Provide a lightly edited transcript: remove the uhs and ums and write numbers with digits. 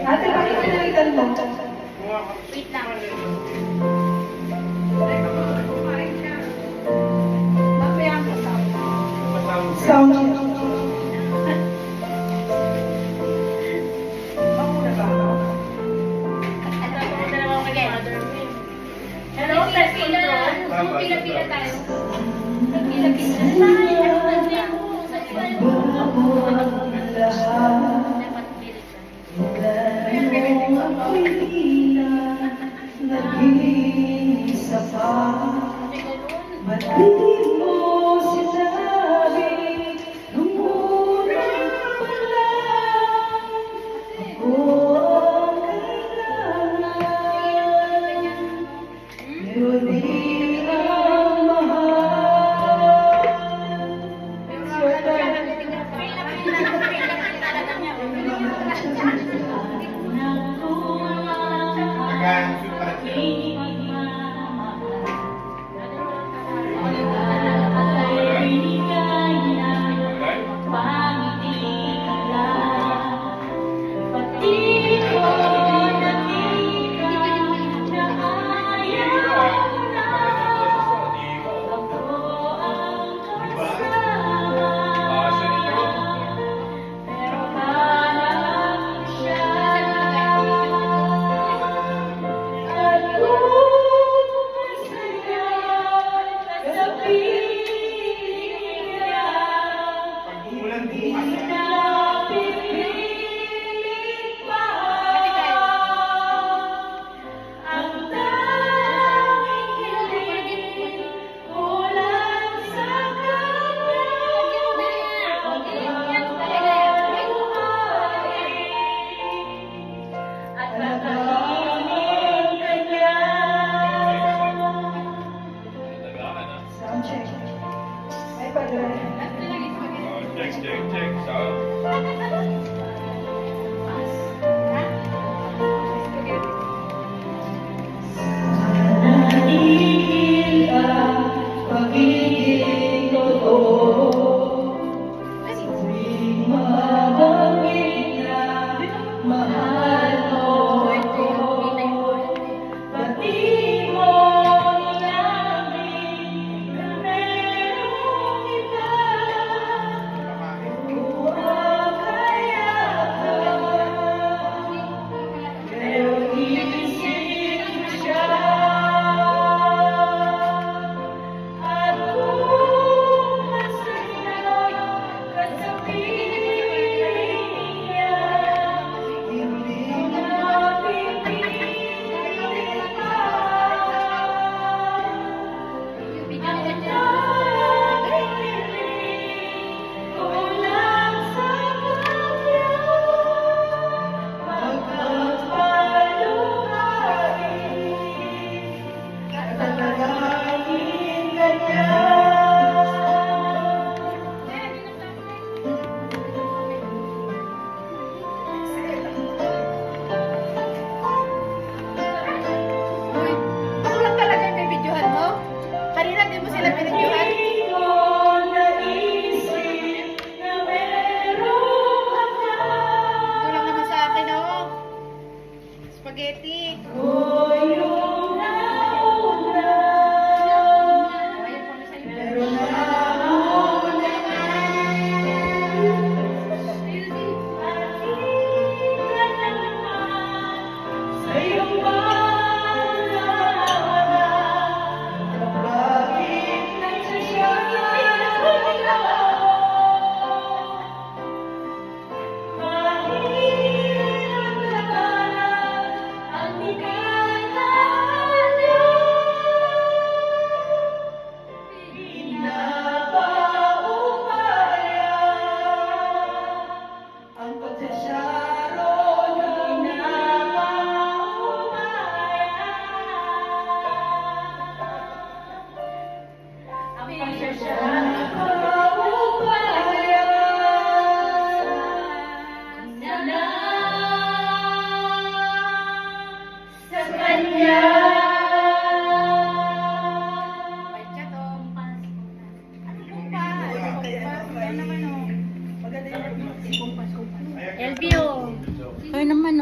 Ate, bakit pinalitan mo? Wait lang. Mamaya ang kasama. Sound. Hello, test control. Pila-pila tayo. Pila-pila. Nag-iisa pa, ba't hindi mo sinabi nung una pa lang ako ang kailangan, pero di ang mahal. Check. Pag-ibig totoo, tuwing mabanggit na mahal mo ako, ba't di mo inamin na merong iba? Oo, kaya ka, pero isip mo siya. At kung masaya ka sa piling niya, hindi na pipilit pa. Ang nagtiling ko lang sa kanya, magpapalukay at talagayin ka niya. Ako lang talaga yung bibidyohan mo? Kanina di mo sila binidyohan? Hindi ko naisip na meron ka. Ito lang naman sa akin, oh. Spaghetti. Ko yung nauna, Ayan po na sa'yo. pero nauna nakita naman sa iyong pangalan kung bakit nagsasiyang ako. Mahirap labanan ang bigala niya. Pinapaubaya ang pagsasyaro na pinapaubaya. Ang pagsasyaro paubaya na sa kanya.